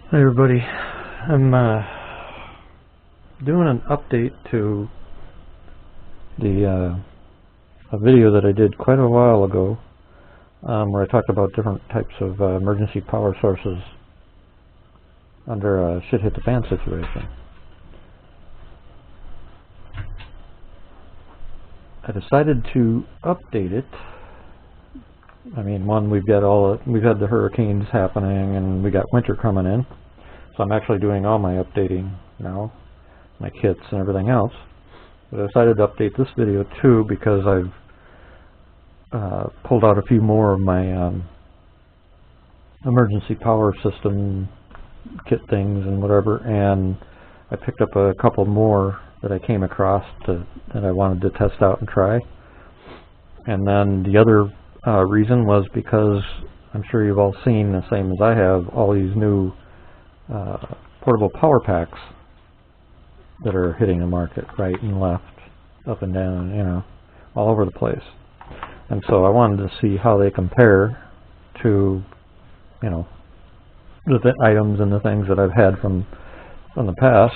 Hey everybody, I'm doing an update to the a video that I did quite a while ago where I talked about different types of emergency power sources under a shit hit the fan situation. I decided to update it. I mean, one, we've had the hurricanes happening and we got winter coming in, so I'm actually doing all my updating now, my kits and everything else. But I decided to update this video too because I've pulled out a few more of my emergency power system kit things and whatever, and I picked up a couple more that I came across that I wanted to test out and try. And then the other reason was because I'm sure you've all seen, the same as I have, all these new portable power packs that are hitting the market right and left, up and down, you know, all over the place. And so I wanted to see how they compare to, you know, the items and the things that I've had from the past.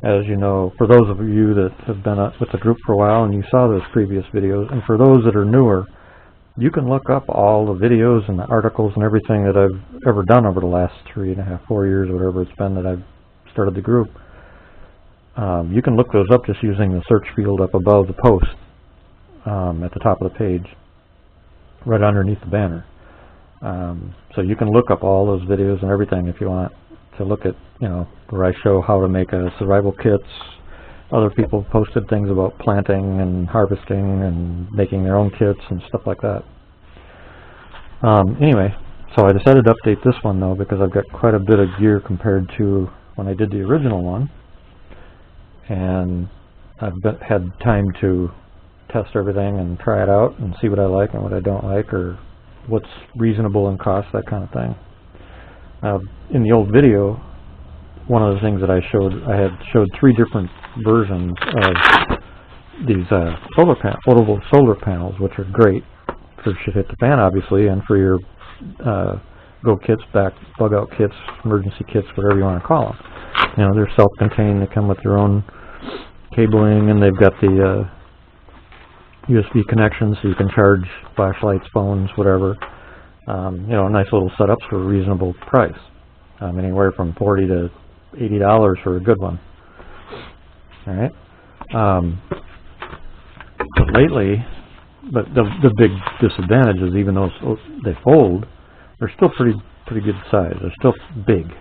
As you know, for those of you that have been with the group for a while and you saw those previous videos, and for those that are newer, you can look up all the videos and the articles and everything that I've ever done over the last 3.5, 4 years, whatever it's been that I've started the group. You can look those up just using the search field up above the post at the top of the page, right underneath the banner. So you can look up all those videos and everything if you want to look at, you know, where I show how to make survival kits. Other people posted things about planting and harvesting and making their own kits and stuff like that. Anyway, so I decided to update this one though because I've got quite a bit of gear compared to when I did the original one, and I've had time to test everything and try it out and see what I like and what I don't like, or what's reasonable in cost, that kind of thing. In the old video, one of the things that I had showed 3 different versions of these portable solar panels, which are great for shit hit the fan, obviously, and for your go kits, bug out kits, emergency kits, whatever you want to call them. You know, they're self-contained. They come with their own cabling, and they've got the USB connections, so you can charge flashlights, phones, whatever. You know, nice little setups for a reasonable price. Anywhere from $40 to $80 for a good one. All right. But lately, the big disadvantage is, even though they fold, they're still pretty good size. They're still big.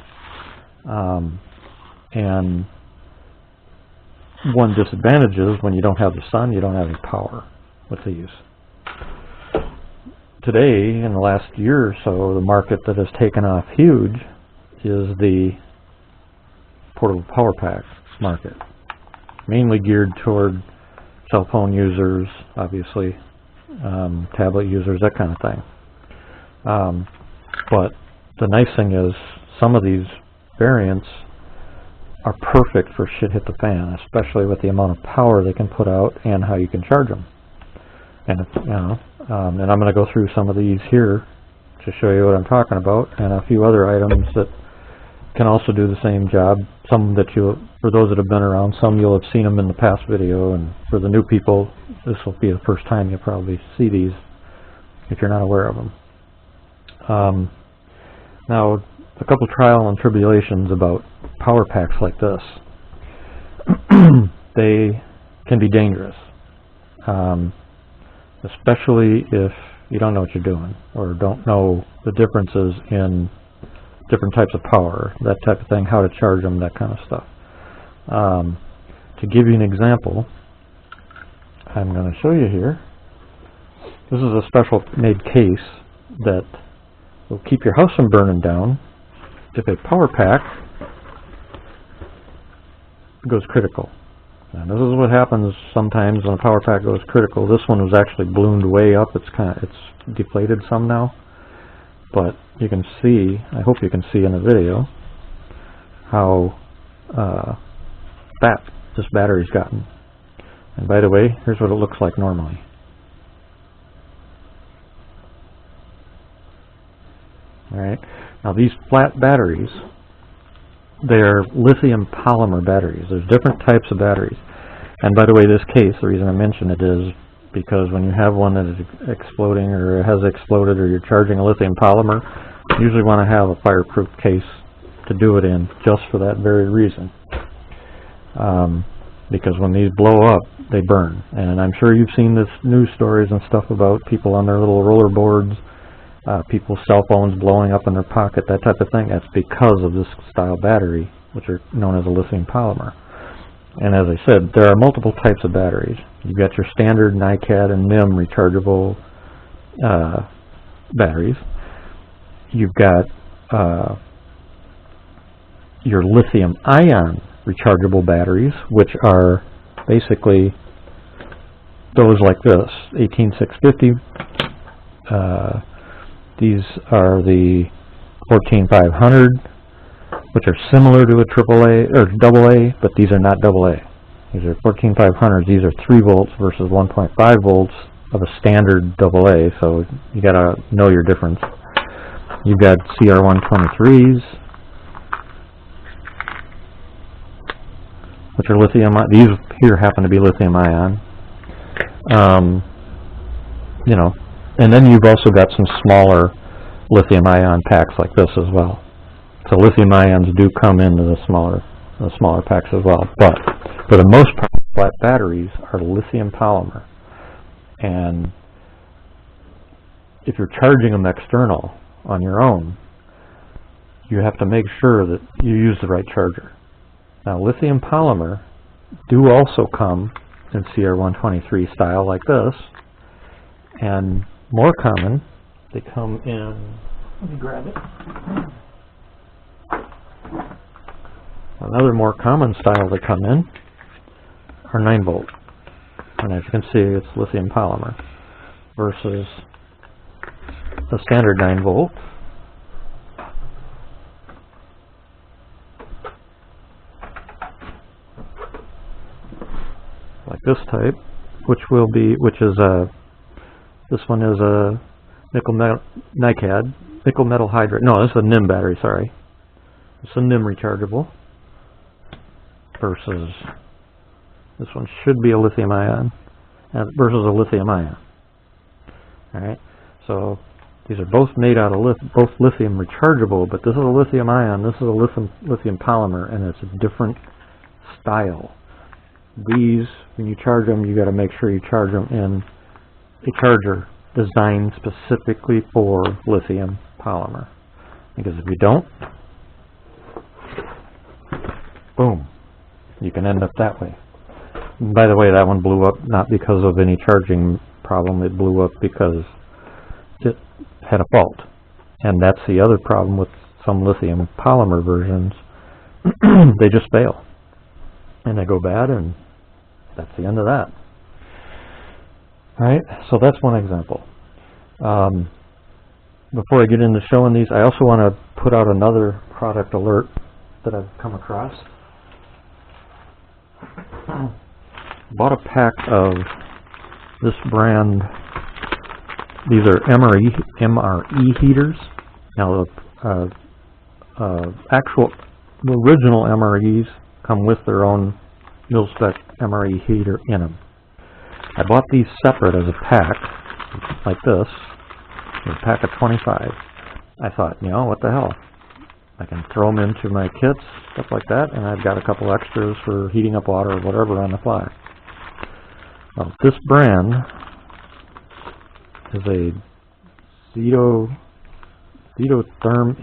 And one disadvantage is when you don't have the sun, you don't have any power with these. Today, in the last year or so, the market that has taken off huge is the portable power pack market, mainly geared toward cell phone users, obviously, tablet users, that kind of thing. But the nice thing is, some of these variants are perfect for shit hit the fan, especially with the amount of power they can put out and how you can charge them. And you know, and I'm going to go through some of these here to show you what I'm talking about, and a few other items that can also do the same job. Some that for those that have been around, some you'll have seen them in the past video, and for the new people, this will be the first time you'll probably see these if you're not aware of them. Now, a couple trial and tribulations about power packs like this. They can be dangerous. Especially if you don't know what you're doing, or don't know the differences in different types of power, that type of thing, how to charge them, that kind of stuff. To give you an example, I'm going to show you here. This is a special made case that will keep your house from burning down if a power pack goes critical. And this is what happens sometimes when a power pack goes critical. This one was actually ballooned way up. It's deflated some now, but you can see, I hope you can see in the video, how fat this battery's gotten. And by the way, here's what it looks like normally. All right. Now these flat batteries, they're lithium polymer batteries. There's different types of batteries. And by the way, this case, the reason I mention it is because when you have one that is exploding or has exploded or you're charging a lithium polymer, you usually want to have a fireproof case to do it in just for that very reason. Because when these blow up, they burn. And I'm sure you've seen this news stories and stuff about people on their little roller boards, people's cell phones blowing up in their pocket, that type of thing. That's because of this style battery, which are known as a lithium polymer. And as I said, there are multiple types of batteries. You've got your standard NiCad and NIM rechargeable batteries. You've got your lithium ion rechargeable batteries, which are basically those like this, 18650. These are the 14500, which are similar to a AAA or AA, but these are not AA. These are 14500s. These are 3 volts versus 1.5 volts of a standard AA. So you got to know your difference. You've got CR123s, which are lithium. These here happen to be lithium ion. You know, and then you've also got some smaller lithium ion packs like this as well. So lithium ions do come into the smaller packs as well. But for the most part, flat batteries are lithium polymer. And if you're charging them external on your own, you have to make sure that you use the right charger. Now, lithium polymer do also come in CR123 style like this, and more common, they come in, let me grab it. Another more common style they come in are 9 volt. And as you can see, it's lithium polymer versus the standard 9 volt. Like this type, which is this one is a nickel metal NiCad, nickel metal hydride. No, this is a NIM battery, sorry. It's a NIM rechargeable versus this one should be a lithium ion versus a lithium ion. Alright, so these are both made out of both lithium rechargeable, but this is a lithium ion, this is a lithium polymer, and it's a different style. These, when you charge them, you got to make sure you charge them in a charger designed specifically for lithium polymer. Because if you don't, boom, you can end up that way. And by the way, that one blew up not because of any charging problem, it blew up because it had a fault. And that's the other problem with some lithium polymer versions. They just fail. And they go bad, and that's the end of that. Alright, so that's one example. Before I get into showing these, I also want to put out another product alert that I've come across. Bought a pack of this brand. These are MRE heaters. Now the original MREs come with their own mil-spec MRE heater in them. I bought these separate as a pack, like this, a pack of 25. I thought, you know, what the hell? I can throw them into my kits, stuff like that, and I've got a couple extras for heating up water or whatever on the fly. Well, this brand is a Zetotherm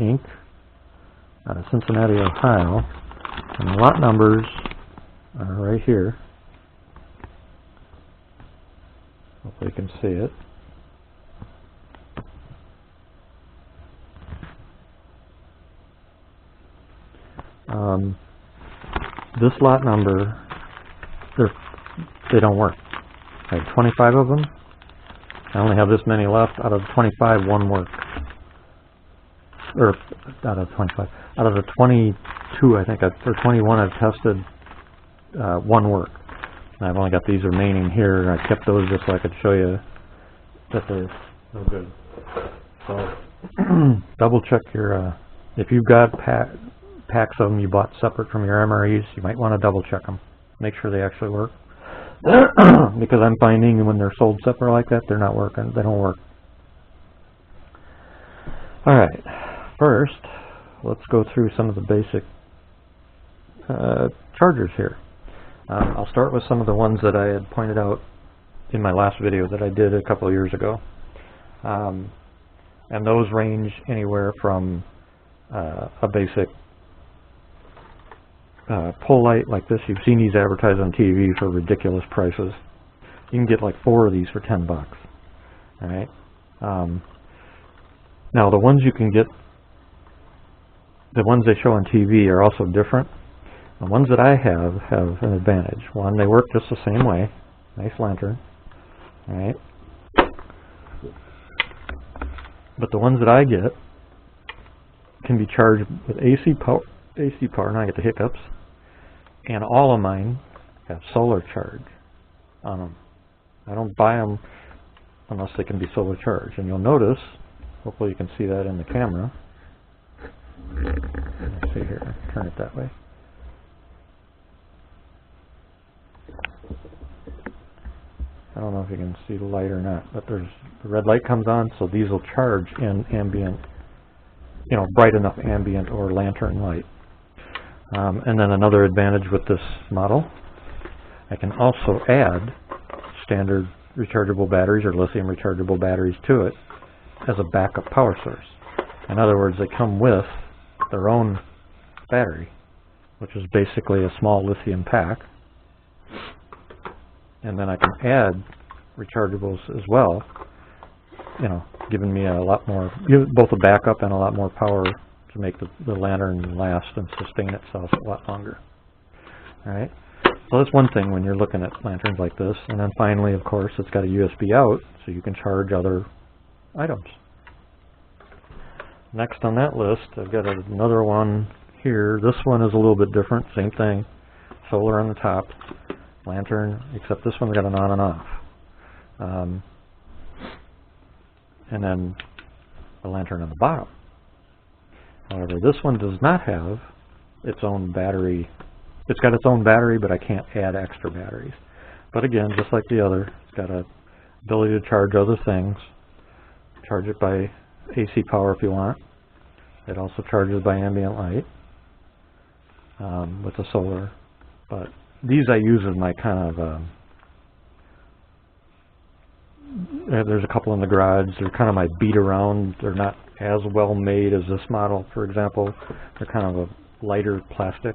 Inc. out of Cincinnati, Ohio, and the lot numbers are right here. Hopefully you can see it. This lot number, they don't work. I have 25 of them. I only have this many left. Out of 25, one worked. Or out of 25. Out of the 22, I think, or 21 I've tested, one worked. And I've only got these remaining here. I kept those just so I could show you that they're no good. So double check your If you've got packs of them you bought separate from your MREs, you might want to double check them. Make sure they actually work. Because I'm finding when they're sold separate like that, they're not working. They don't work. Alright, first, let's go through some of the basic chargers here. I'll start with some of the ones that I had pointed out in my last video that I did a couple of years ago. And those range anywhere from a basic pull light like this. You've seen these advertised on TV for ridiculous prices. You can get like 4 of these for $10. Alright. Now the ones you can get, the ones they show on TV are also different. The ones that I have an advantage. One, they work just the same way. Nice lantern. Alright. But the ones that I get can be charged with AC power, now I get the hiccups, and all of mine have solar charge on them. I don't buy them unless they can be solar charged. And you'll notice, hopefully you can see that in the camera. Let's see here, turn it that way. I don't know if you can see the light or not, but there's the red light comes on, so these will charge in ambient, you know, bright enough ambient or lantern light. And then another advantage with this model, I can also add standard rechargeable batteries or lithium rechargeable batteries to it as a backup power source. In other words, they come with their own battery, which is basically a small lithium pack. And then I can add rechargeables as well, you know, giving me a lot more, both a backup and a lot more power to make the lantern last and sustain itself a lot longer. Alright, so that's one thing when you're looking at lanterns like this. And then finally, of course, it's got a USB out, so you can charge other items. Next on that list, I've got another one here. This one is a little bit different, same thing. Solar on the top, lantern, except this one's got an on and off. And then a lantern on the bottom. However, this one does not have its own battery. It's got its own battery, but I can't add extra batteries. But again, just like the other, it's got an ability to charge other things. Charge it by AC power if you want. It also charges by ambient light with the solar. But these I use as my kind of, there's a couple in the garage. They're kind of my beat around. They're not as well made as this model, for example. They're kind of a lighter plastic,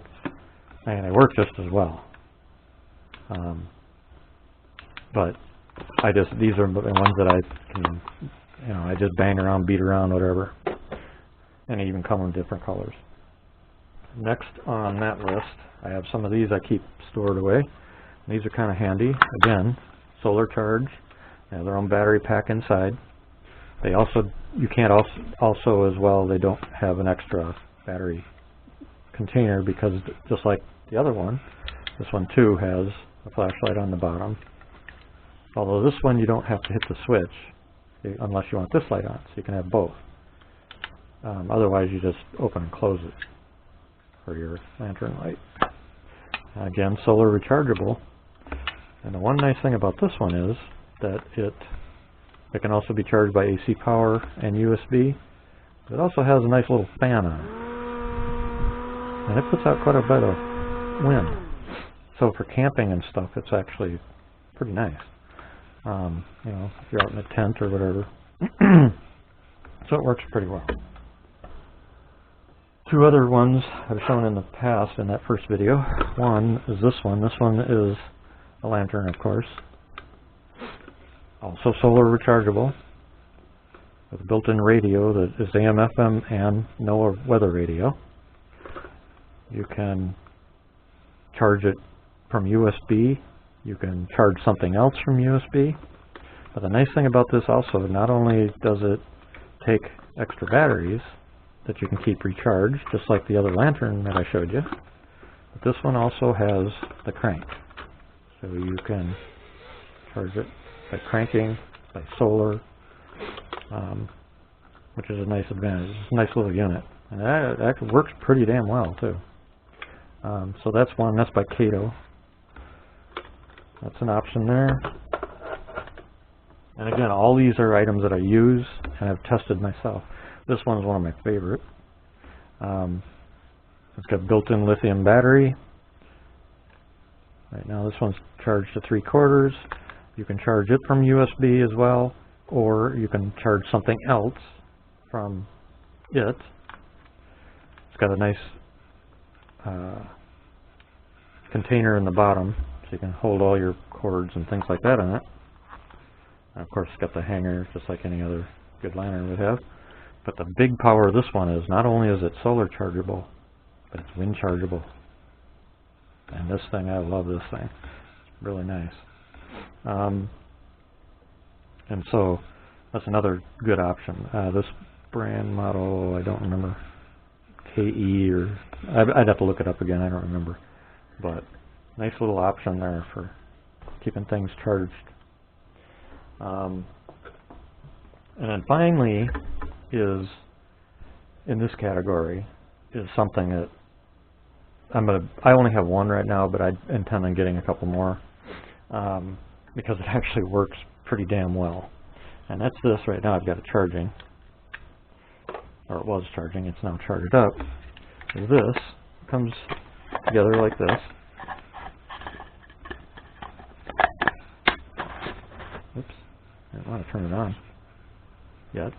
and they work just as well. But these are the ones that I can, you know, I just bang around, beat around, whatever. And they even come in different colors. Next on that list, I have some of these I keep stored away. These are kind of handy. Again, solar charge. They have their own battery pack inside. They also, you can't also as well, they don't have an extra battery container because just like the other one, this one too has a flashlight on the bottom. Although this one you don't have to hit the switch unless you want this light on, so you can have both. Otherwise you just open and close it for your lantern light. Again, solar rechargeable. And the one nice thing about this one is that it can also be charged by AC power and USB. It also has a nice little fan on it. And it puts out quite a bit of wind. So for camping and stuff, it's actually pretty nice. You know, if you're out in a tent or whatever. So it works pretty well. Two other ones I've shown in the past in that first video. One is this one. This one is a lantern, of course. Also solar rechargeable with a built-in radio that is AM, FM, and NOAA weather radio. You can charge it from USB. You can charge something else from USB. But the nice thing about this also, not only does it take extra batteries that you can keep recharged, just like the other lantern that I showed you, but this one also has the crank. So you can charge it by cranking, by solar. which is a nice advantage. It's a nice little unit, and that actually works pretty damn well too. So that's one. That's by Kato. That's an option there. And again, all these are items that I use and have tested myself. This one is one of my favorite. It's got built-in lithium battery. Right now this one's charged to 3/4. You can charge it from USB as well, or you can charge something else from it. It's got a nice container in the bottom, so you can hold all your cords and things like that in it. And of course it's got the hanger just like any other good lantern would have. But the big power of this one is not only is it solar chargeable, but it's wind chargeable. And this thing, I love this thing. It's really nice. And so that's another good option. This brand model, I don't remember, KE or I'd have to look it up again. I don't remember. But nice little option there for keeping things charged. And then finally is in this category is something that I only have one right now, but I intend on getting a couple more because it actually works pretty damn well. And that's this right now. I've got it charging, or it was charging. It's now charged up. This comes together like this. Oops, I don't want to turn it on yet.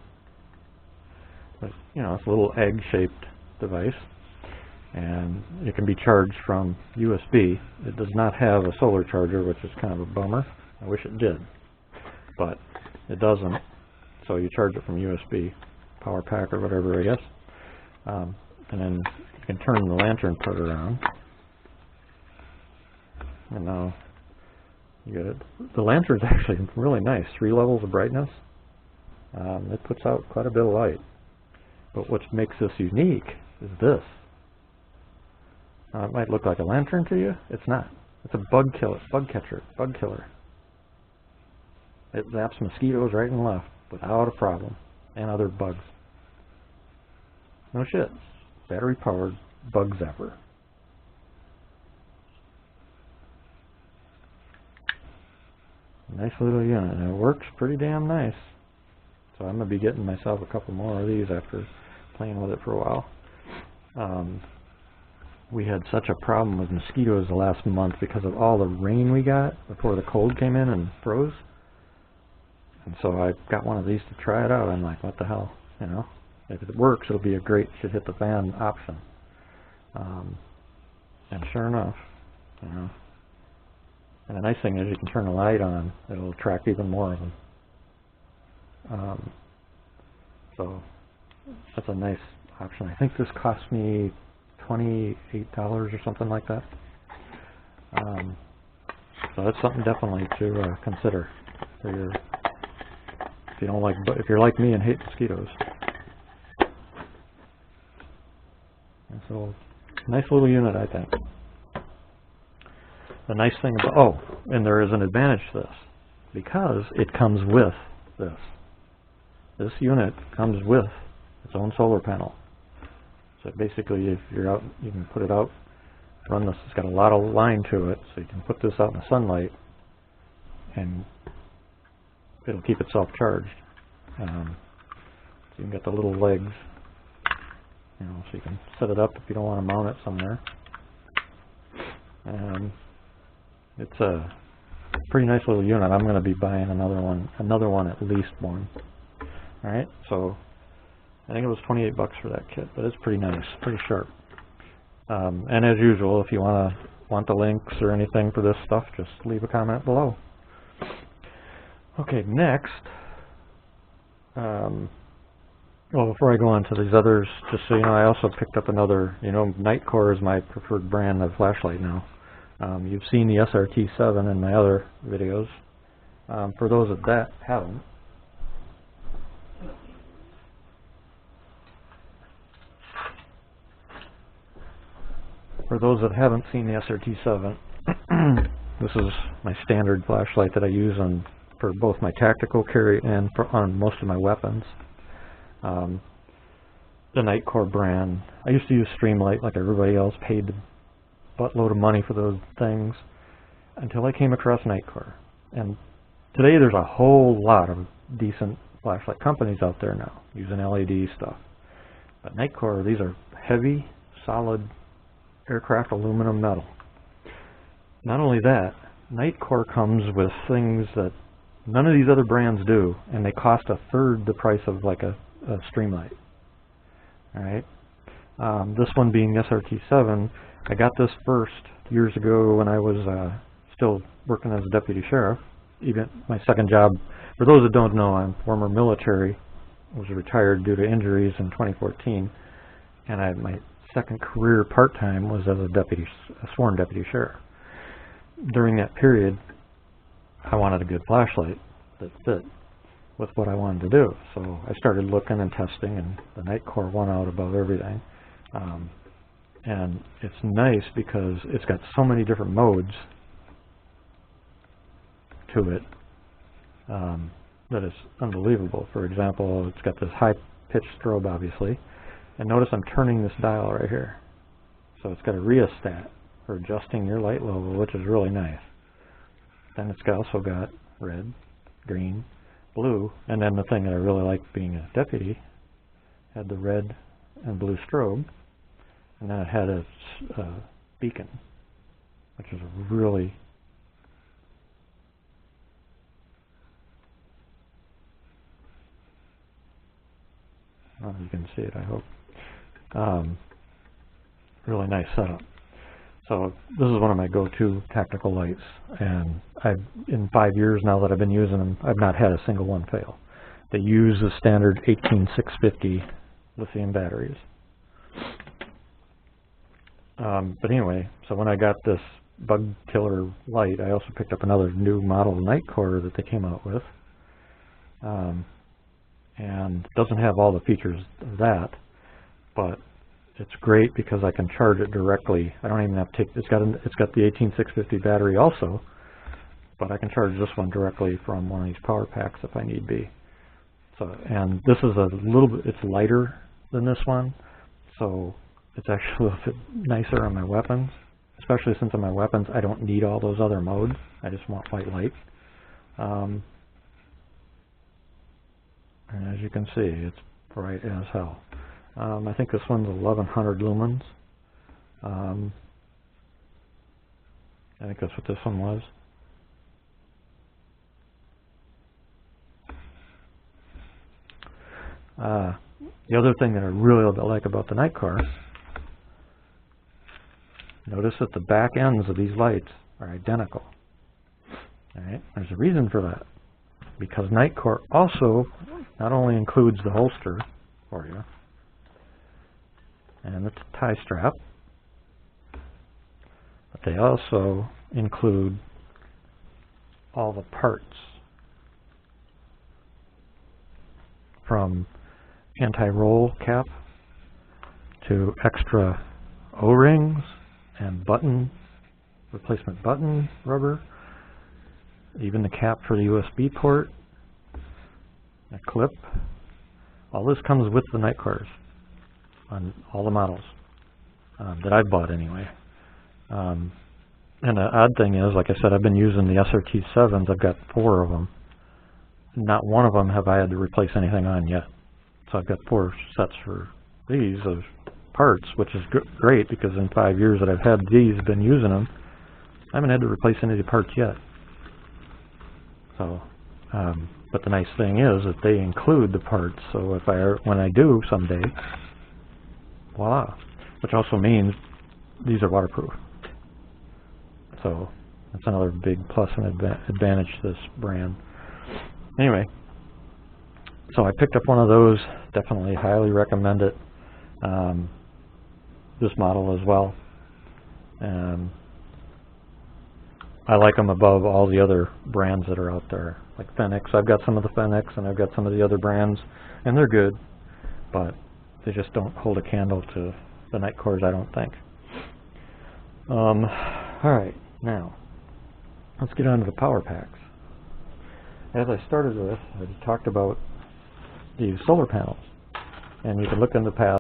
But you know, it's a little egg-shaped device, and it can be charged from USB. It does not have a solar charger, which is kind of a bummer. I wish it did, but it doesn't. So you charge it from USB, power pack or whatever, I guess. And then you can turn the lantern part around. And now you get it. The lantern's actually really nice. 3 levels of brightness. It puts out quite a bit of light. But what makes this unique is this. It might look like a lantern to you. It's not. It's a bug catcher, bug killer. It zaps mosquitoes right and left without a problem, and other bugs. No shit. Battery-powered bug zapper. Nice little unit, and it works pretty damn nice. So I'm going to be getting myself a couple more of these after playing with it for a while. We had such a problem with mosquitoes the last month because of all the rain we got before the cold came in and froze. And so I got one of these to try it out. I'm like, what the hell, you know? If it works, it'll be a great should hit the fan option. And sure enough, you know. And the nice thing is you can turn the light on. It'll attract even more of them. So that's a nice option. I think this cost me $28 or something like that. So that's something definitely to consider for your, if you're like me and hate mosquitoes. And so nice little unit, I think. The nice thing about, and there is an advantage to this because it comes with this. This unit comes with its own solar panel. So basically, if you're out, you can put it out, run this. It's got a lot of line to it, so you can put this out in the sunlight, and it'll keep itself charged. So you can get the little legs, you know, so you can set it up if you don't want to mount it somewhere. It's a pretty nice little unit. I'm going to be buying another one, at least one. All right, so I think it was $28 for that kit, but it's pretty nice, pretty sharp. And as usual, if you want the links or anything for this stuff, just leave a comment below. Okay, next. Well, before I go on to these others, just so you know, I also picked up another. You know, Nightcore is my preferred brand of flashlight now. You've seen the SRT7 in my other videos. For those that haven't. For those that haven't seen the SRT7, this is my standard flashlight that I use for both my tactical carry and on most of my weapons. The Nightcore brand. I used to use Streamlight like everybody else, paid a buttload of money for those things until I came across Nightcore. And today there's a whole lot of decent flashlight companies out there now using LED stuff. But Nightcore, these are heavy, solid aircraft aluminum metal. Not only that, Nightcore comes with things that none of these other brands do, and they cost a third the price of like a Streamlight. All right. This one being SRT7, I got this first years ago when I was still working as a deputy sheriff. Even my second job, for those that don't know, I'm former military, was retired due to injuries in 2014, and my second career part-time was as a sworn deputy sheriff. During that period, I wanted a good flashlight that fit with what I wanted to do. So I started looking and testing, and the Nightcore won out above everything. And it's nice because it's got so many different modes to it that it's unbelievable. For example, it's got this high-pitched strobe, obviously. And notice I'm turning this dial right here. So it's got a rheostat for adjusting your light level, which is really nice. Then it's also got red, green, blue, and then the thing that I really liked being a deputy had the red and blue strobe, and then it had a beacon, which is a really well, you can see it, I hope. Really nice setup. So this is one of my go-to tactical lights, and in 5 years now that I've been using them, I've not had a single one fail. They use the standard 18650 lithium batteries. But anyway, so when I got this bug killer light, I also picked up another new model Nightcore that they came out with, and it doesn't have all the features of that, but it's great because I can charge it directly. I don't even have to take. It's got the 18650 battery also, but I can charge this one directly from one of these power packs if I need be. So, and this is a little bit. It's lighter than this one, so it's actually a little bit nicer on my weapons. Especially since on my weapons I don't need all those other modes. I just want white light. And as you can see, it's bright as hell. I think this one's 1100 lumens. I think that's what this one was. The other thing that I really like about the Nightcore, notice that the back ends of these lights are identical. All right, there's a reason for that. Because Nightcore also not only includes the holster for you, and the tie strap, but they also include all the parts, from anti-roll cap to extra O-rings and replacement button rubber, even the cap for the USB port, a clip. All this comes with the Nightcores on all the models that I've bought anyway. And the odd thing is, like I said, I've been using the SRT7s. I've got 4 of them. Not one of them have I had to replace anything on yet. So I've got 4 sets for these of parts, which is great because in 5 years that I've had these, been using them, I haven't had to replace any of the parts yet. So, but the nice thing is that they include the parts. So if when I do someday, voila! Which also means these are waterproof. So that's another big plus and advantage to this brand. Anyway, so I picked up one of those. Definitely highly recommend it. This model as well. I like them above all the other brands that are out there, like Fenix. I've got some of the Fenix, and I've got some of the other brands, and they're good, but they just don't hold a candle to the Nightcores, I don't think. All right, now let's get on to the power packs. As I started with, I talked about these solar panels. and you can look in the past